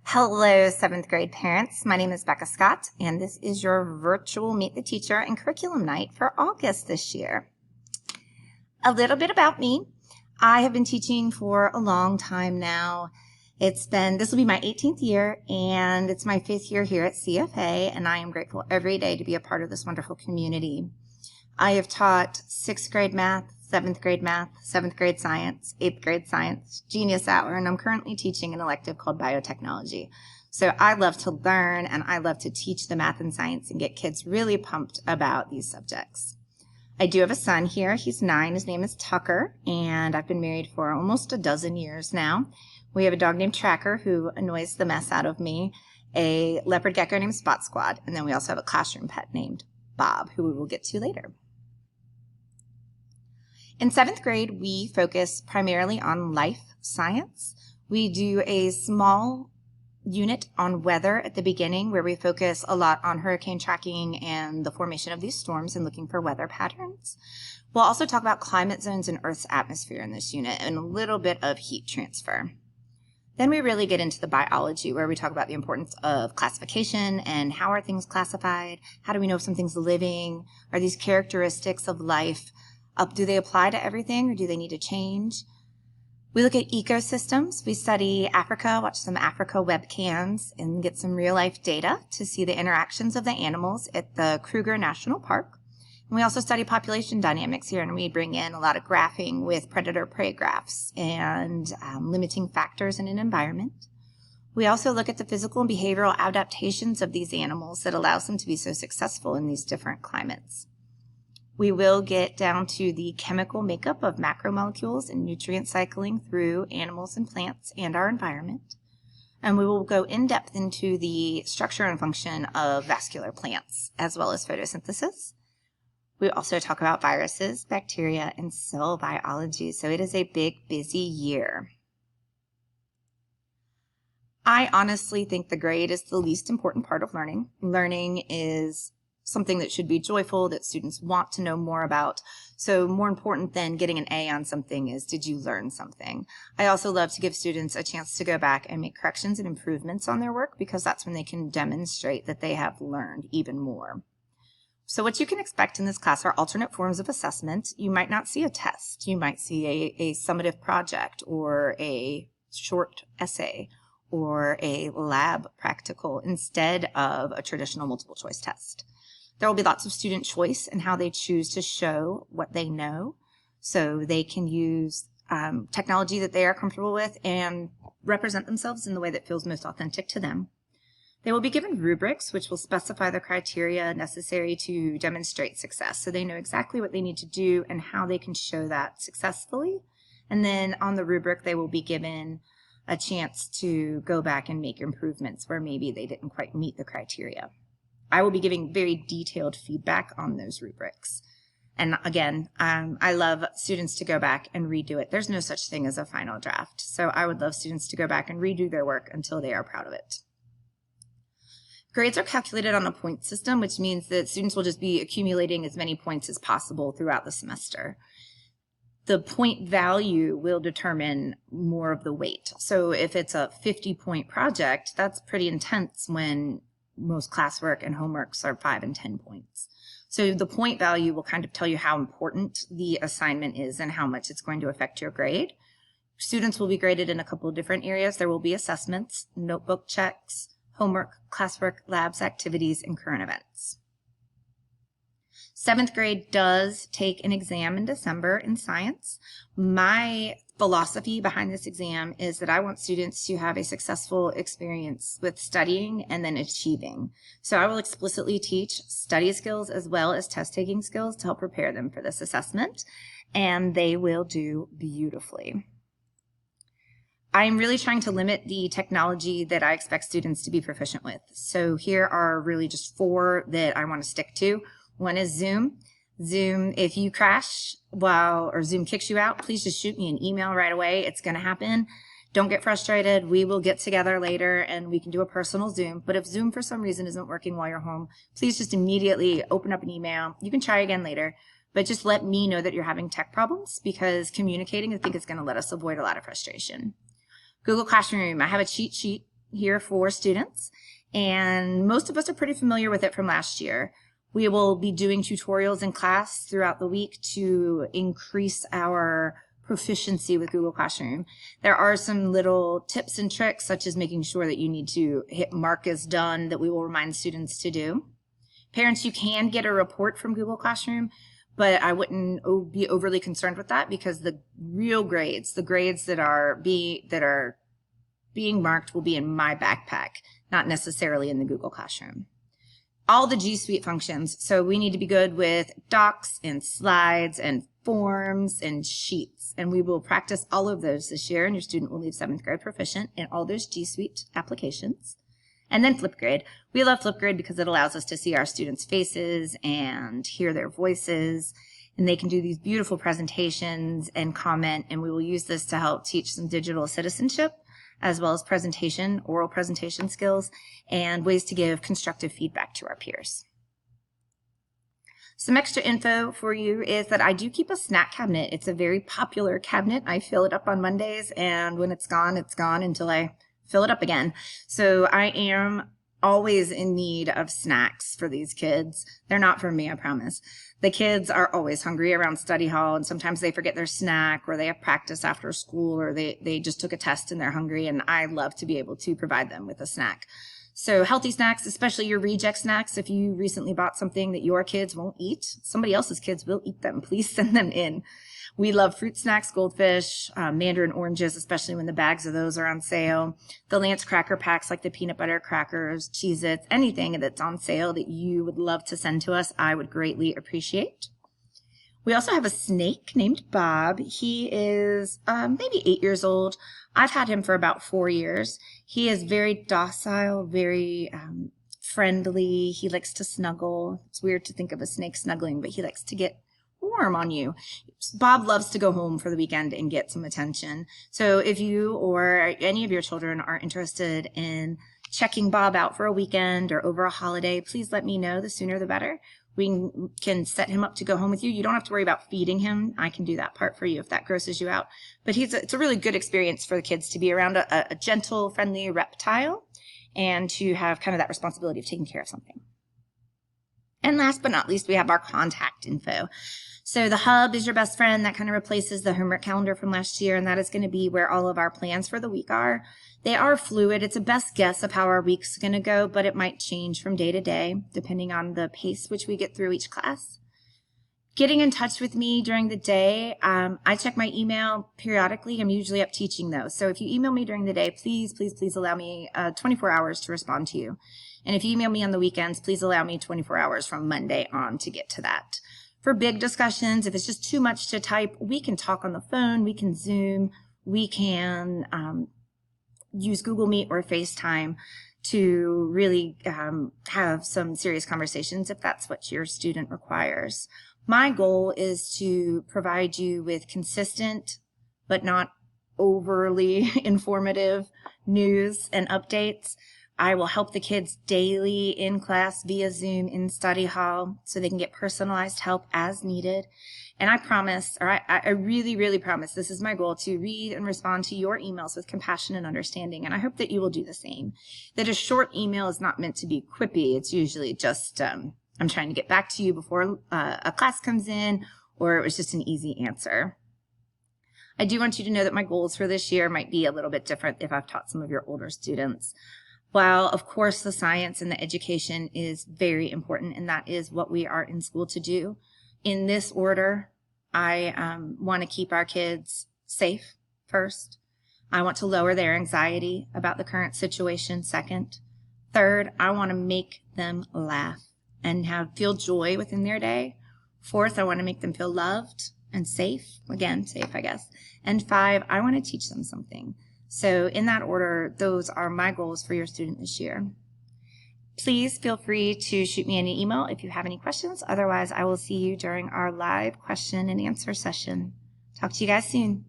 Hello, seventh grade parents. My name is Becca Scott, and this is your virtual Meet the Teacher and Curriculum Night for August this year. A little bit about me. I have been teaching for a long time now. This will be my 18th year, and it's my 5th year here at CFA, and I am grateful every day to be a part of this wonderful community. I have taught 6th grade math, 7th grade science, 8th grade science, Genius Hour, and I'm currently teaching an elective called biotechnology. So I love to learn and I love to teach the math and science and get kids really pumped about these subjects. I do have a son here. He's 9. His name is Tucker, and I've been married for almost a dozen years now. We have a dog named Tracker who annoys the mess out of me, a leopard gecko named Spot Squad, and then we also have a classroom pet named Bob, who we will get to later. In 7th grade, we focus primarily on life science. We do a small unit on weather at the beginning where we focus a lot on hurricane tracking and the formation of these storms and looking for weather patterns. We'll also talk about climate zones and Earth's atmosphere in this unit and a little bit of heat transfer. Then we really get into the biology where we talk about the importance of classification and how are things classified? How do we know if something's living? Are these characteristics of life? Do they apply to everything or do they need to change? We look at ecosystems. We study Africa, watch some Africa webcams, and get some real life data to see the interactions of the animals at the Kruger National Park. And we also study population dynamics here, and we bring in a lot of graphing with predator-prey graphs and limiting factors in an environment. We also look at the physical and behavioral adaptations of these animals that allows them to be so successful in these different climates. We will get down to the chemical makeup of macromolecules and nutrient cycling through animals and plants and our environment. And we will go in depth into the structure and function of vascular plants as well as photosynthesis. We also talk about viruses, bacteria, and cell biology. So it is a big, busy year. I honestly think the grade is the least important part of learning. Learning is something that should be joyful, that students want to know more about. So more important than getting an A on something is, did you learn something? I also love to give students a chance to go back and make corrections and improvements on their work because that's when they can demonstrate that they have learned even more. So what you can expect in this class are alternate forms of assessment. You might not see a test. You might see a summative project or a short essay or a lab practical instead of a traditional multiple choice test. There will be lots of student choice in how they choose to show what they know, so they can use technology that they are comfortable with and represent themselves in the way that feels most authentic to them. They will be given rubrics, which will specify the criteria necessary to demonstrate success, so they know exactly what they need to do and how they can show that successfully. And then on the rubric, they will be given a chance to go back and make improvements where maybe they didn't quite meet the criteria. I will be giving very detailed feedback on those rubrics. And again, I love students to go back and redo it. There's no such thing as a final draft. So I would love students to go back and redo their work until they are proud of it. Grades are calculated on a point system, which means that students will just be accumulating as many points as possible throughout the semester. The point value will determine more of the weight. So if it's a 50-point project, that's pretty intense when most classwork and homeworks are 5 and 10 points. So the point value will kind of tell you how important the assignment is and how much it's going to affect your grade. Students will be graded in a couple of different areas. There will be assessments, notebook checks, homework, classwork, labs, activities, and current events. 7th grade does take an exam in December in science. My philosophy behind this exam is that I want students to have a successful experience with studying and then achieving. So I will explicitly teach study skills as well as test-taking skills to help prepare them for this assessment, and they will do beautifully. I'm really trying to limit the technology that I expect students to be proficient with. So here are really just 4 that I want to stick to. One is Zoom. Zoom, if you crash or Zoom kicks you out, please just shoot me an email right away. It's going to happen. Don't get frustrated. We will get together later and we can do a personal Zoom. But if Zoom for some reason isn't working while you're home, please just immediately open up an email. You can try again later, but just let me know that you're having tech problems because communicating, I think, is going to let us avoid a lot of frustration. Google Classroom, I have a cheat sheet here for students, and most of us are pretty familiar with it from last year. We will be doing tutorials in class throughout the week to increase our proficiency with Google Classroom. There are some little tips and tricks, such as making sure that you need to hit mark as done, that we will remind students to do. Parents, you can get a report from Google Classroom, but I wouldn't be overly concerned with that, because the real grades, the grades that are being marked, will be in my backpack, not necessarily in the Google Classroom. All the G Suite functions, so we need to be good with docs and slides and forms and sheets, and we will practice all of those this year, and your student will leave 7th grade proficient in all those G Suite applications. And then Flipgrid. We love Flipgrid because it allows us to see our students' faces and hear their voices, and they can do these beautiful presentations and comment, and we will use this to help teach some digital citizenship, as well as oral presentation skills, and ways to give constructive feedback to our peers. Some extra info for you is that I do keep a snack cabinet. It's a very popular cabinet. I fill it up on Mondays, and when it's gone until I fill it up again. So I am always in need of snacks for these kids. They're not for me, I promise. The kids are always hungry around study hall, and sometimes they forget their snack, or they have practice after school, or they just took a test and they're hungry, and I love to be able to provide them with a snack. So healthy snacks, especially your reject snacks. If you recently bought something that your kids won't eat, somebody else's kids will eat them. Please send them in. We love fruit snacks, Goldfish, mandarin oranges, especially when the bags of those are on sale. The Lance cracker packs, like the peanut butter crackers, Cheez-Its, anything that's on sale that you would love to send to us, I would greatly appreciate. We also have a snake named Bob. He is maybe 8 years old. I've had him for about 4 years. He is very docile, very friendly. He likes to snuggle. It's weird to think of a snake snuggling, but he likes to get warm on you. Bob loves to go home for the weekend and get some attention. So if you or any of your children are interested in checking Bob out for a weekend or over a holiday, please let me know. The sooner the better. We can set him up to go home with you. You don't have to worry about feeding him. I can do that part for you if that grosses you out. But it's a really good experience for the kids to be around a gentle, friendly reptile, and to have kind of that responsibility of taking care of something. And last but not least, we have our contact info. So the hub is your best friend. That kind of replaces the homework calendar from last year, and that is going to be where all of our plans for the week are. They are fluid. It's a best guess of how our week's going to go, but it might change from day to day, depending on the pace which we get through each class. Getting in touch with me during the day, I check my email periodically. I'm usually up teaching, though. So if you email me during the day, please allow me 24 hours to respond to you. And if you email me on the weekends, please allow me 24 hours from Monday on to get to that. For big discussions, if it's just too much to type, we can talk on the phone, we can Zoom, we can use Google Meet or FaceTime to really have some serious conversations if that's what your student requires. My goal is to provide you with consistent but not overly informative news and updates. I will help the kids daily in class via Zoom in study hall so they can get personalized help as needed. And I promise, or I really, really promise, this is my goal, to read and respond to your emails with compassion and understanding. And I hope that you will do the same. That a short email is not meant to be quippy. It's usually just, I'm trying to get back to you before a class comes in, or it was just an easy answer. I do want you to know that my goals for this year might be a little bit different if I've taught some of your older students. While, of course, the science and the education is very important, and that is what we are in school to do. In this order, I want to keep our kids safe first. I want to lower their anxiety about the current situation second. Third, I want to make them laugh and feel joy within their day. Fourth, I want to make them feel loved and safe. Again, safe, I guess. And 5, I want to teach them something. So in that order, those are my goals for your student this year. Please feel free to shoot me an email if you have any questions. Otherwise, I will see you during our live question and answer session. Talk to you guys soon.